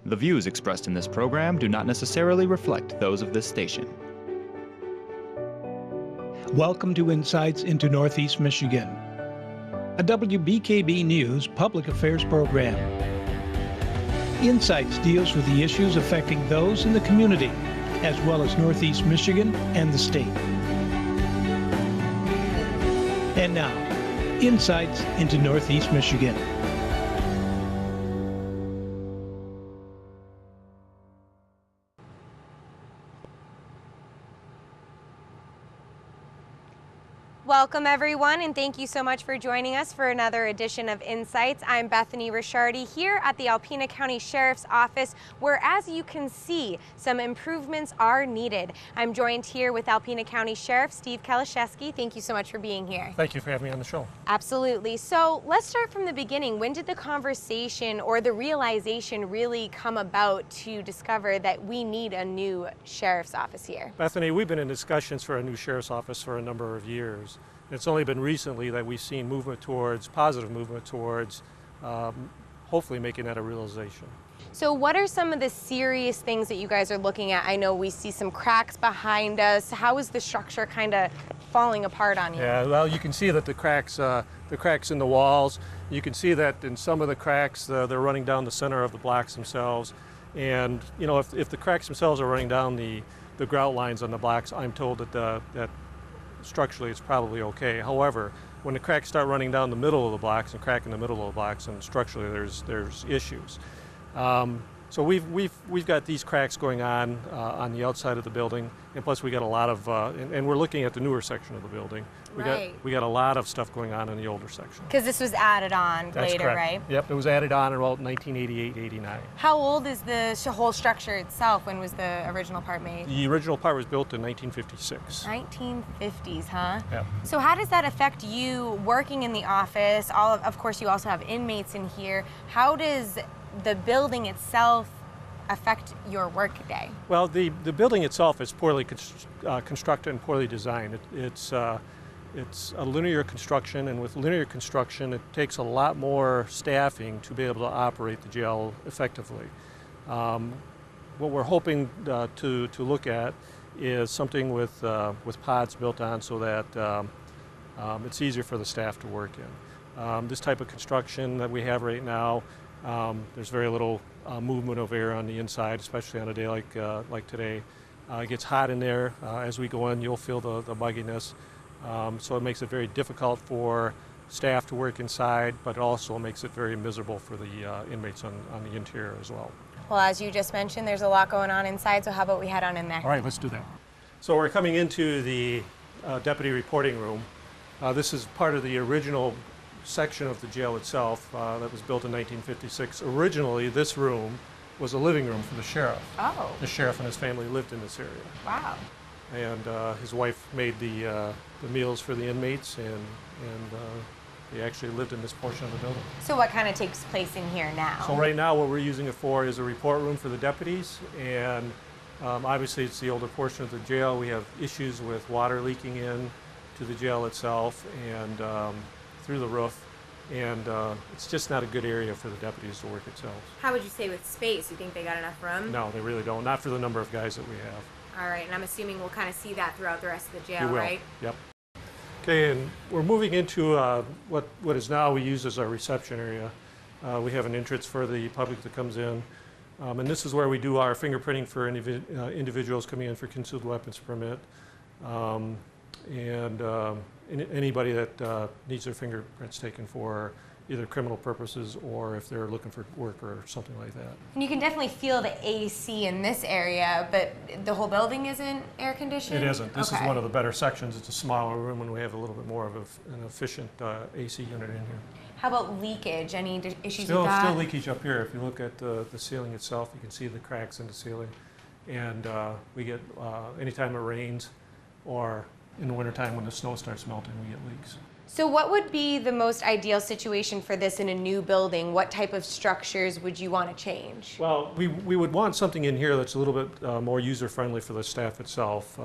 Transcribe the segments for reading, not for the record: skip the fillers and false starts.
The views expressed in this program do not necessarily reflect those of this station. Welcome to Insights into Northeast Michigan, a WBKB News public affairs program. Insights deals with the issues affecting those in the community, as well as Northeast Michigan and the state. And now, Insights into Northeast Michigan. Welcome everyone, and thank you so much for joining us for another edition of Insights. I'm Bethany Ricciardi here at the Alpena County Sheriff's Office, where, as you can see, some improvements are needed. I'm joined here with Alpena County Sheriff Steve Kaliszewski. Thank you so much for being here. Thank you for having me on the show. Absolutely. So let's start from the beginning. When did the conversation or the realization really come about to discover that we need a new sheriff's office here? Bethany, we've been in discussions for a new sheriff's office for a number of years. It's only been recently that we've seen positive movement towards hopefully making that a realization. So what are some of the serious things that you guys are looking at? I know we see some cracks behind us. How is the structure kind of falling apart on you? Yeah, well, you can see that the cracks in the walls. You can see that in some of the cracks, they're running down the center of the blocks themselves. And you know, if the cracks themselves are running down the grout lines on the blocks, I'm told that structurally it's probably okay. However, when the cracks start running down the middle of the blocks and cracking the middle of the blocks, and structurally there's issues. So we've got these cracks going on the outside of the building, and plus we got a lot of and we're looking at the newer section of the building. We got a lot of stuff going on in the older section. Because this was added on That's later, correct. right? Yep, it was added on in about 1988-89. How old is the whole structure itself? When was the original part made? The original part was built in 1956. 1950s, huh? Yep. So how does that affect you working in the office? Of course, you also have inmates in here. How does the building itself affect your work day? Well, the building itself is poorly constructed and poorly designed. It's a linear construction, and with linear construction, it takes a lot more staffing to be able to operate the jail effectively. What we're hoping to look at is something with pods built on so that it's easier for the staff to work in. This type of construction that we have right now, there's very little movement of air on the inside, especially on a day like today. It gets hot in there. As we go in, you'll feel the mugginess. So it makes it very difficult for staff to work inside, but it also makes it very miserable for the inmates on the interior as well. Well, as you just mentioned, there's a lot going on inside, so how about we head on in there? All right, let's do that. So we're coming into the deputy reporting room. This is part of the original section of the jail itself that was built in 1956. Originally, this room was a living room for the sheriff. Oh. The sheriff and his family lived in this area. Wow. And his wife made the meals for the inmates, and they actually lived in this portion of the building. So what kind of takes place in here now? So right now what we're using it for is a report room for the deputies, and obviously it's the older portion of the jail. We have issues with water leaking in to the jail itself and through the roof, and it's just not a good area for the deputies to work itself. How would you say with space? You think they got enough room? No, they really don't, not for the number of guys that we have. All right, and I'm assuming we'll kind of see that throughout the rest of the jail, You will. right? Yep. Okay, and we're moving into what is now we use as our reception area. We have an entrance for the public that comes in, and this is where we do our fingerprinting for individuals coming in for concealed weapons permit, and anybody that needs their fingerprints taken for either criminal purposes or if they're looking for work or something like that. And you can definitely feel the AC in this area, but the whole building isn't air conditioned? It isn't. This Okay. is one of the better sections. It's a smaller room, and we have a little bit more of an efficient AC unit in here. How about leakage? Any issues with that? Still leakage up here. If you look at the ceiling itself, you can see the cracks in the ceiling. And we get, anytime it rains or in the wintertime when the snow starts melting, we get leaks. So what would be the most ideal situation for this in a new building? What type of structures would you want to change? Well, we would want something in here that's a little bit more user-friendly for the staff itself.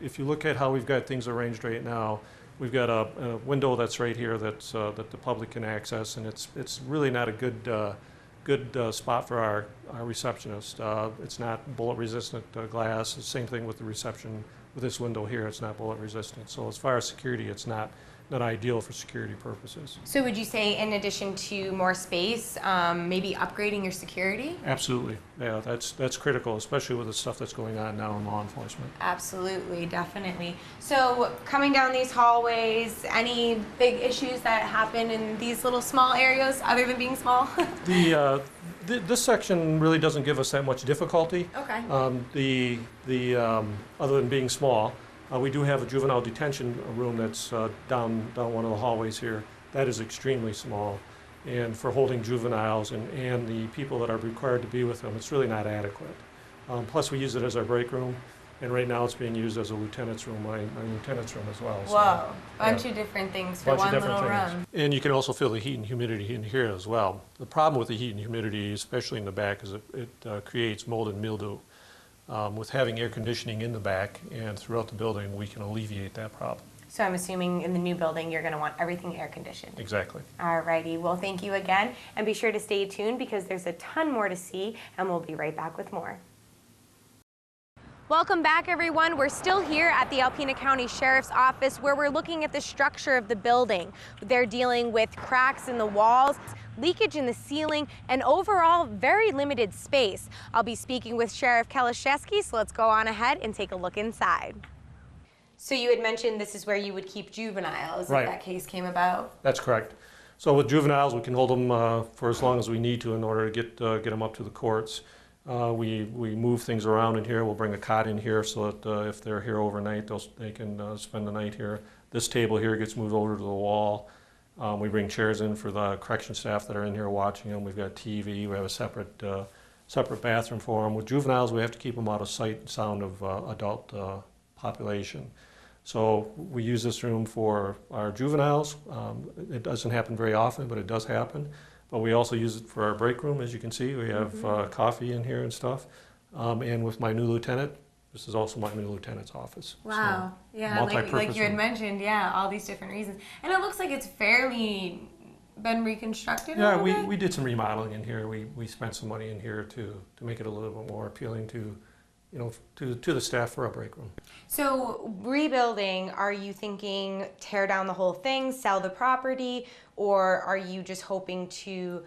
If you look at how we've got things arranged right now, we've got a window that's right here that the public can access, and it's really not a good good spot for our receptionist. It's not bullet resistant glass. The same thing with the reception with this window here. It's not bullet resistant. So as far as security, it's not ideal for security purposes. So would you say, in addition to more space, maybe upgrading your security? Absolutely. Yeah, that's critical, especially with the stuff that's going on now in law enforcement. Absolutely, definitely. So coming down these hallways, any big issues that happen in these little small areas other than being small? This section really doesn't give us that much difficulty. Okay. Other than being small. We do have a juvenile detention room that's down one of the hallways here. That is extremely small. And for holding juveniles and the people that are required to be with them, it's really not adequate. Plus we use it as our break room, and right now it's being used as a lieutenant's room, my lieutenant's room as well. Whoa, So, bunch yeah. of different things for one little room. And you can also feel the heat and humidity in here as well. The problem with the heat and humidity, especially in the back, is it creates mold and mildew. With having air conditioning in the back and throughout the building, we can alleviate that problem. So I'm assuming in the new building, you're going to want everything air conditioned. Exactly. Alrighty, well thank you again, and be sure to stay tuned because there's a ton more to see, and we'll be right back with more. Welcome back, everyone. We're still here at the Alpena County Sheriff's Office where we're looking at the structure of the building. They're dealing with cracks in the walls, leakage in the ceiling, and overall very limited space. I'll be speaking with Sheriff Kalashevsky, so let's go on ahead and take a look inside. So you had mentioned this is where you would keep juveniles Right. if that case came about? That's correct. So with juveniles, we can hold them for as long as we need to in order to get them up to the courts. We move things around in here. We'll bring a cot in here so that if they're here overnight, they can spend the night here. This table here gets moved over to the wall. We bring chairs in for the correction staff that are in here watching them. We've got TV. We have a separate bathroom for them. With juveniles, we have to keep them out of sight and sound of adult population. So we use this room for our juveniles. It doesn't happen very often, but it does happen. But we also use it for our break room, as you can see. We have coffee in here and stuff. And with my new lieutenant, this is also my new lieutenant's office. Wow. So, Yeah, like you had room. mentioned, yeah, all these different reasons. And it looks like it's fairly been reconstructed a Yeah, little bit? we did some remodeling in here. We spent some money in here to make it a little bit more appealing to the staff for our break room. So rebuilding, are you thinking tear down the whole thing, sell the property, or are you just hoping to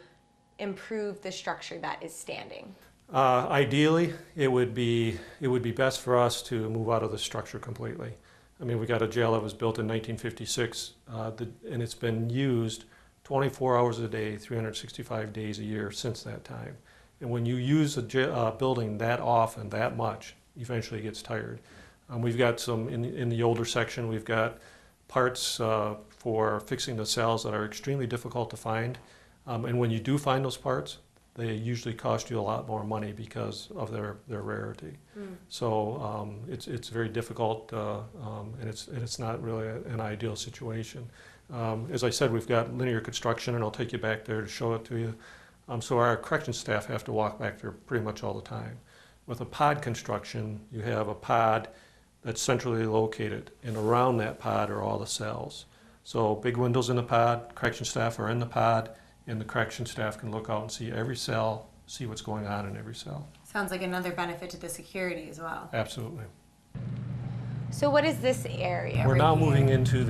improve the structure that is standing? Ideally, it would be best for us to move out of the structure completely. I mean, we got a jail that was built in 1956, and it's been used 24 hours a day, 365 days a year since that time. And when you use a building that often, that much, eventually it gets tired. We've got some, in the older section, we've got parts for fixing the cells that are extremely difficult to find. And when you do find those parts, they usually cost you a lot more money because of their rarity. So it's very difficult, and it's not really an ideal situation. As I said, we've got linear construction, and I'll take you back there to show it to you. So our correction staff have to walk back there pretty much all the time. With a pod construction, you have a pod that's centrally located, and around that pod are all the cells. So big windows in the pod, correction staff are in the pod, and the correction staff can look out and see every cell, see what's going on in every cell. Sounds like another benefit to the security as well. Absolutely. So what is this area? We're right now here? moving into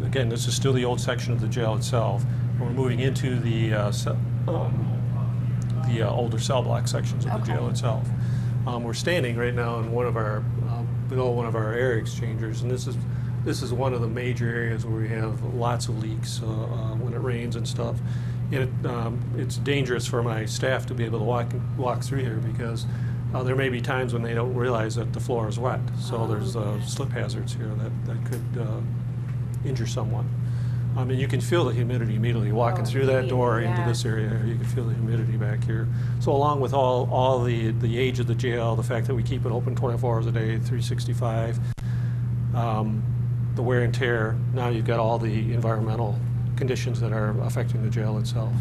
again, this is still the old section of the jail itself. We're moving into the older cell block sections of the jail itself. We're standing right now in below one of our air exchangers, and this is one of the major areas where we have lots of leaks when it rains and stuff. And it's dangerous for my staff to be able to walk through here because there may be times when they don't realize that the floor is wet. So there's slip hazards here that could injure someone. And you can feel the humidity immediately walking through that door into this area. You can feel the humidity back here. So along with all the age of the jail, the fact that we keep it open 24 hours a day, 365, the wear and tear, now you've got all the environmental conditions that are affecting the jail itself.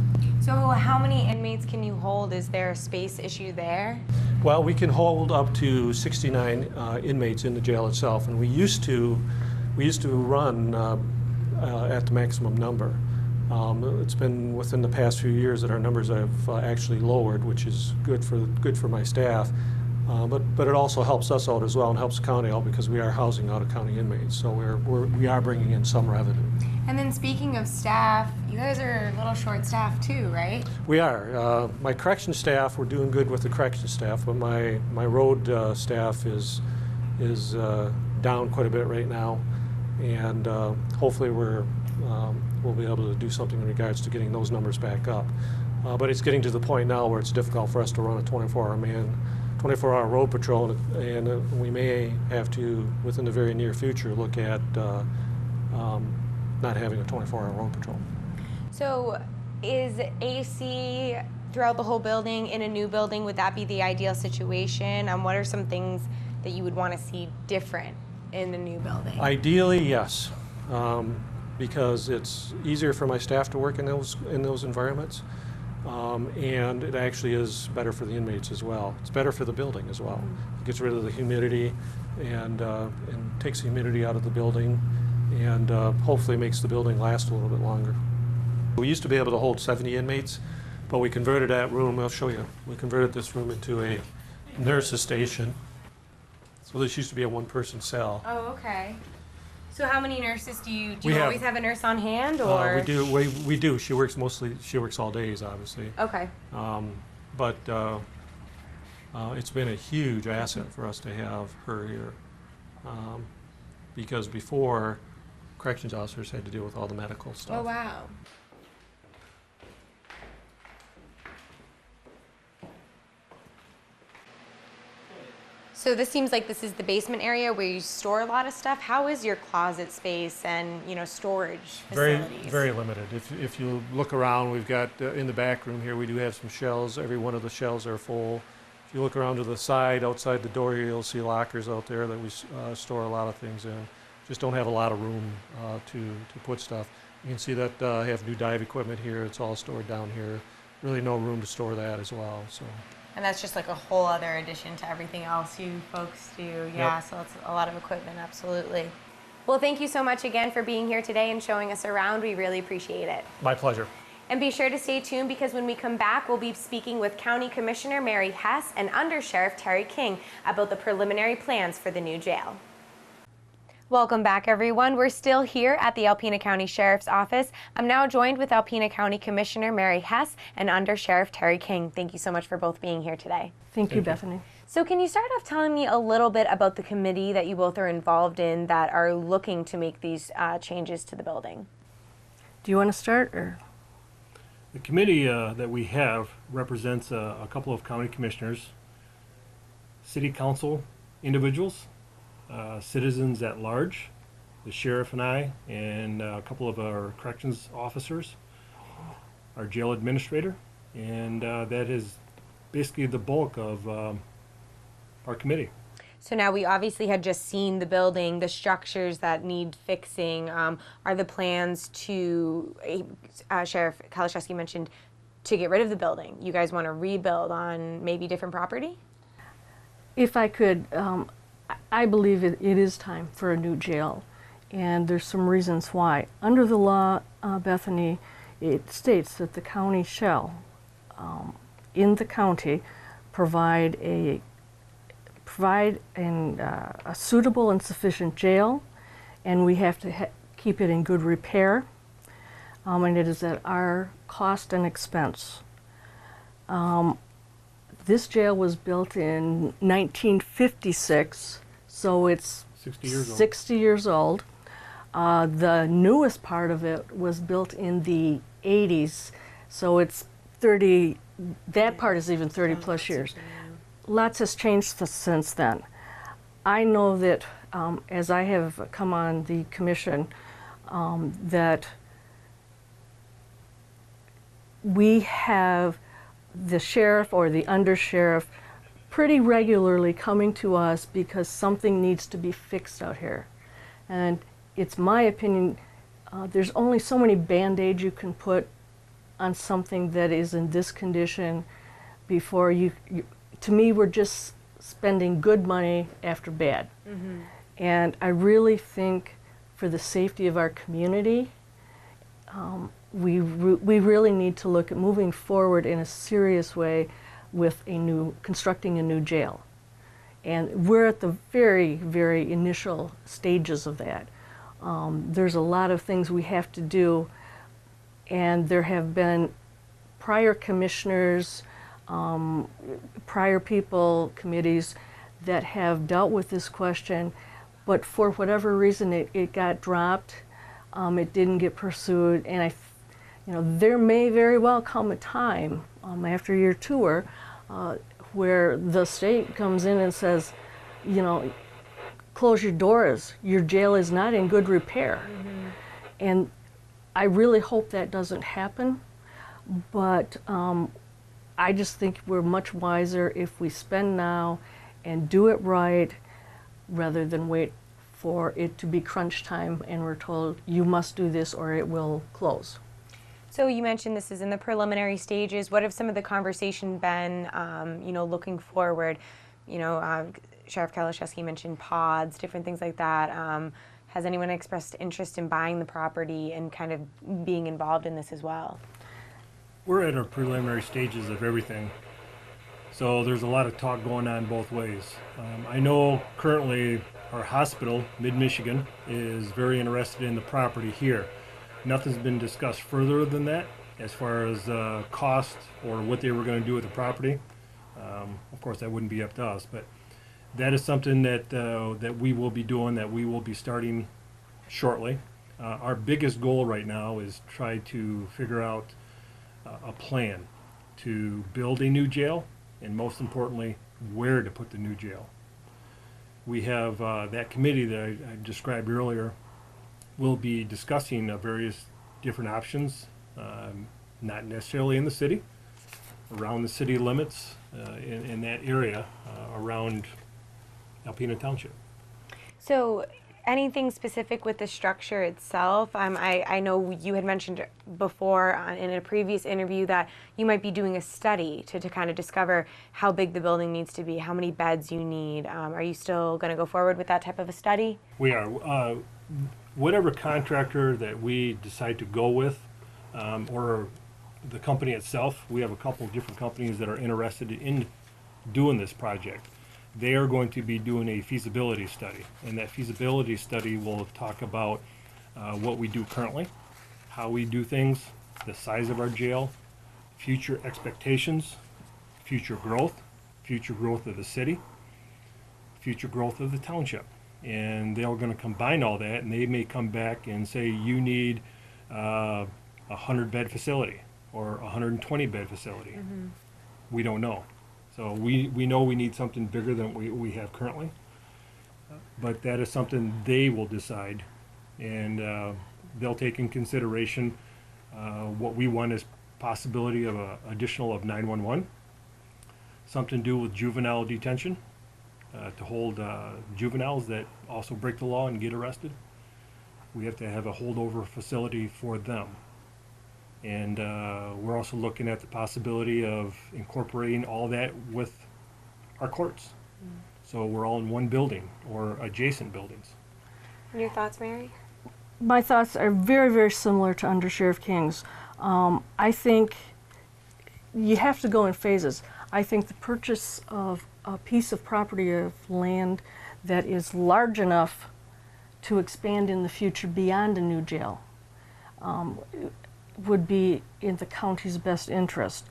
So how many inmates can you hold? Is there a space issue there? Well, we can hold up to 69 inmates in the jail itself, and we used to run at the maximum number. It's been within the past few years that our numbers have actually lowered, which is good for my staff. But it also helps us out as well and helps the county out because we are housing out-of-county inmates. So we are bringing in some revenue. And then speaking of staff, you guys are a little short-staffed too, right? We are. My correction staff, we're doing good with the correction staff, but my road staff is down quite a bit right now, and hopefully we'll be able to do something in regards to getting those numbers back up. But it's getting to the point now where it's difficult for us to run a 24-hour road patrol, and we may have to, within the very near future, look at not having a 24-hour road patrol. So is AC throughout the whole building in a new building? Would that be the ideal situation? What are some things that you would want to see different in the new building? Ideally, yes, because it's easier for my staff to work in those environments, and it actually is better for the inmates as well. It's better for the building as well. It gets rid of the humidity and takes the humidity out of the building, and hopefully makes the building last a little bit longer. We used to be able to hold 70 inmates, but we converted that room, I'll show you, we converted this room into a nurse's station. So this used to be a one-person cell. Oh, okay. So how many nurses do you We have- always have a nurse on hand, or? We do. She works all days, obviously. Okay. But it's been a huge asset for us to have her here. Because before, corrections officers had to deal with all the medical stuff. Oh, wow. So this seems like this is the basement area where you store a lot of stuff. How is your closet space and, storage facilities? Very limited. If you look around, we've got in the back room here, we do have some shelves. Every one of the shelves are full. If you look around to the side, outside the door here, you'll see lockers out there that we store a lot of things in. Just don't have a lot of room to put stuff. You can see that I have new dive equipment here. It's all stored down here. Really no room to store that as well. So. And that's just like a whole other addition to everything else you folks do. Yeah, Yep. so it's a lot of equipment, absolutely. Well, thank you so much again for being here today and showing us around. We really appreciate it. My pleasure. And be sure to stay tuned because when we come back, we'll be speaking with County Commissioner Mary Hess and Under Sheriff Terry King about the preliminary plans for the new jail. Welcome back, everyone. We're still here at the Alpena County Sheriff's Office. I'm now joined with Alpena County Commissioner Mary Hess and Under Sheriff Terry King. Thank you so much for both being here today. Thank you, Bethany. So can you start off telling me a little bit about the committee that you both are involved in that are looking to make these changes to the building? Do you want to start, or? The committee that we have represents a couple of county commissioners, city council individuals, citizens at large, the sheriff and I, and a couple of our corrections officers, our jail administrator, and that is basically the bulk of our committee. So now we obviously had just seen the building, the structures that need fixing. Are the plans to, Sheriff Kaliszewski mentioned, to get rid of the building? You guys want to rebuild on maybe different property? If I could, I believe it is time for a new jail, and there's some reasons why. Under the law, Bethany, it states that the county shall, in the county, provide a suitable and sufficient jail, and we have to keep it in good repair, and it is at our cost and expense. This jail was built in 1956, so it's 60 years old. 60 years old. The newest part of it was built in the 80s, so it's 30, that part is even 30 plus years. Lots has changed since then. I know that as I have come on the commission, that we have the sheriff or the undersheriff pretty regularly coming to us because something needs to be fixed out here. And it's my opinion, there's only so many Band-Aids you can put on something that is in this condition before you to me, we're just spending good money after bad. Mm-hmm. And I really think for the safety of our community, we really need to look at moving forward in a serious way with constructing a new jail. And we're at the very, very initial stages of that. There's a lot of things we have to do, and there have been prior commissioners, prior people, committees that have dealt with this question, but for whatever reason it got dropped, it didn't get pursued, and there may very well come a time after your tour where the state comes in and says, close your doors, your jail is not in good repair. Mm-hmm. And I really hope that doesn't happen, but I just think we're much wiser if we spend now and do it right rather than wait for it to be crunch time and we're told you must do this or it will close. So you mentioned this is in the preliminary stages. What have some of the conversation been, looking forward? Sheriff Kaliszewski mentioned pods, different things like that. Has anyone expressed interest in buying the property and kind of being involved in this as well? We're at our preliminary stages of everything. So there's a lot of talk going on both ways. I know currently our hospital, Mid-Michigan, is very interested in the property here. Nothing's been discussed further than that as far as cost or what they were going to do with the property. Of course, that wouldn't be up to us, but that is something that we will be doing, that we will be starting shortly. Our biggest goal right now is try to figure out a plan to build a new jail, and most importantly, where to put the new jail. We have that committee that I described earlier will be discussing various different options, not necessarily in the city, around the city limits, in that area around Alpena Township. So anything specific with the structure itself? I know you had mentioned before in a previous interview that you might be doing a study to kind of discover how big the building needs to be, how many beds you need. Are you still going to go forward with that type of a study? We are. Whatever contractor that we decide to go with, or the company itself, we have a couple of different companies that are interested in doing this project. They are going to be doing a feasibility study, and that feasibility study will talk about what we do currently, how we do things, the size of our jail, future expectations, future growth of the city, future growth of the township. And they're going to combine all that, and they may come back and say you need a 100-bed facility or a 120-bed facility. Mm-hmm. We don't know. So we know we need something bigger than we have currently, but that is something they will decide, and they'll take in consideration what we want is possibility of an additional of 911, something to do with juvenile detention, to hold juveniles that also break the law and get arrested. We have to have a holdover facility for them. And we're also looking at the possibility of incorporating all that with our courts. Mm. So we're all in one building or adjacent buildings. And your thoughts, Mary? My thoughts are very, very similar to Under Sheriff King's. I think you have to go in phases. I think the purchase of a piece of property of land that is large enough to expand in the future beyond a new jail would be in the county's best interest.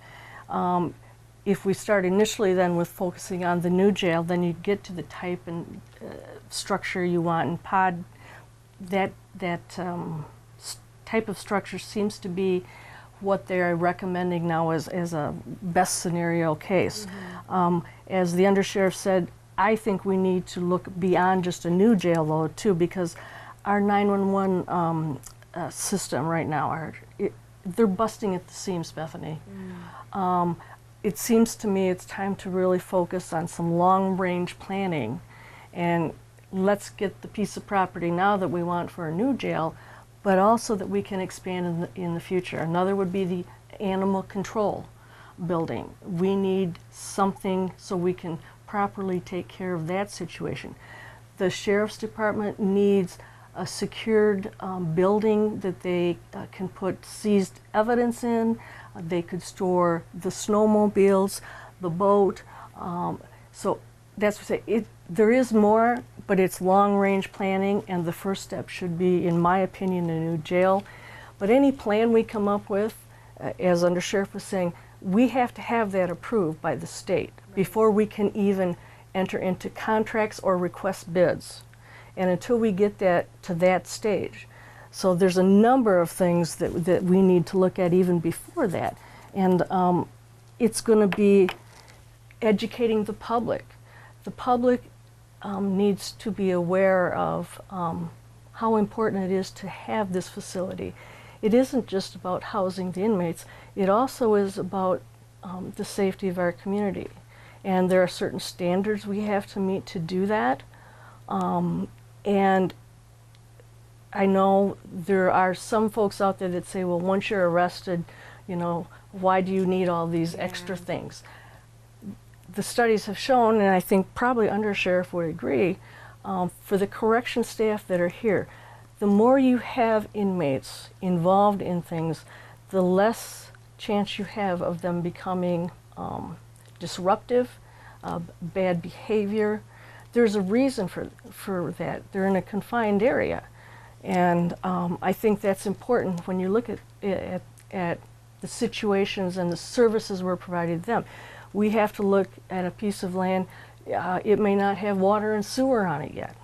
If we start initially then with focusing on the new jail, then you get to the type and structure you want, and pod, that type of structure seems to be what they're recommending now as a best scenario case. Mm-hmm. As the undersheriff said, I think we need to look beyond just a new jail though too, because our 911 system right now, they're busting at the seams, Bethany. Mm. It seems to me it's time to really focus on some long-range planning, and let's get the piece of property now that we want for a new jail, but also that we can expand in the future. Another would be the animal control building. We need something so we can properly take care of that situation. The sheriff's department needs a secured building that they can put seized evidence in. They could store the snowmobiles, the boat. So that's what I say. There is more, but it's long-range planning, and the first step should be, in my opinion, a new jail. But any plan we come up with, as Undersheriff was saying, we have to have that approved by the state before we can even enter into contracts or request bids. And until we get that to that stage. So there's a number of things that we need to look at even before that. And it's going to be educating the public. The public needs to be aware of how important it is to have this facility. It isn't just about housing the inmates, it also is about the safety of our community. And there are certain standards we have to meet to do that. And I know there are some folks out there that say, well, once you're arrested, you know, why do you need all these extra things? The studies have shown, and I think probably Undersheriff would agree, for the correction staff that are here, the more you have inmates involved in things, the less chance you have of them becoming disruptive, bad behavior. There's a reason for that. They're in a confined area. And I think that's important when you look at the situations and the services we're providing them. We have to look at a piece of land, it may not have water and sewer on it yet.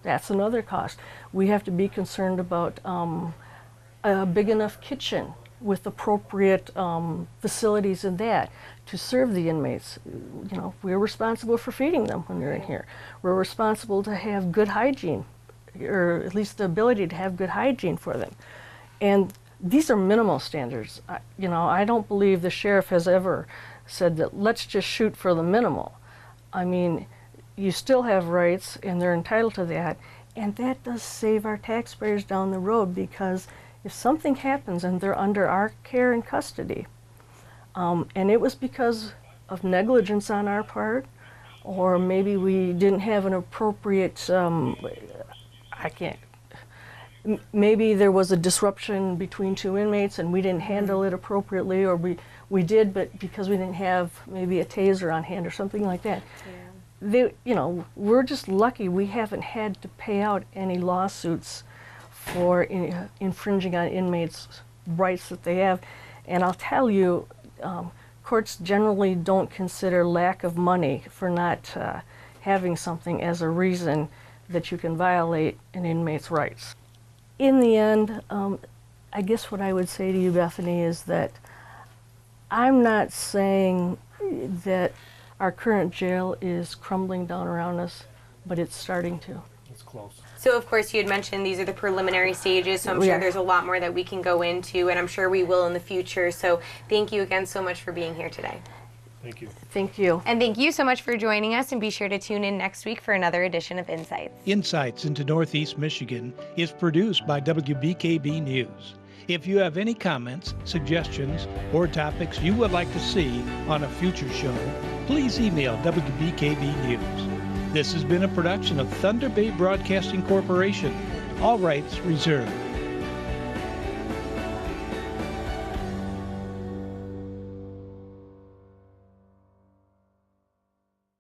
That's another cost. We have to be concerned about a big enough kitchen with appropriate facilities in that to serve the inmates. You know, we're responsible for feeding them when they're in here. We're responsible to have good hygiene, or at least the ability to have good hygiene for them. And these are minimal standards. You know, I don't believe the sheriff has ever said that let's just shoot for the minimal. I mean, you still have rights and they're entitled to that, and that does save our taxpayers down the road, because if something happens and they're under our care and custody, and it was because of negligence on our part, or maybe we didn't have an appropriate, maybe there was a disruption between two inmates and we didn't handle it appropriately, or we did, but because we didn't have maybe a taser on hand or something like that. You know, we're just lucky we haven't had to pay out any lawsuits for infringing on inmates' rights that they have. And I'll tell you, courts generally don't consider lack of money for not having something as a reason that you can violate an inmate's rights. In the end, I guess what I would say to you, Bethany, is that I'm not saying that our current jail is crumbling down around us, but it's starting to. It's close. So of course you had mentioned these are the preliminary stages, so I'm sure there's a lot more that we can go into, and I'm sure we will in the future. So thank you again so much for being here today. Thank you. Thank you. And thank you so much for joining us, and be sure to tune in next week for another edition of Insights. Insights into Northeast Michigan is produced by WBKB News. If you have any comments, suggestions, or topics you would like to see on a future show, please email WBKB News. This has been a production of Thunder Bay Broadcasting Corporation. All rights reserved.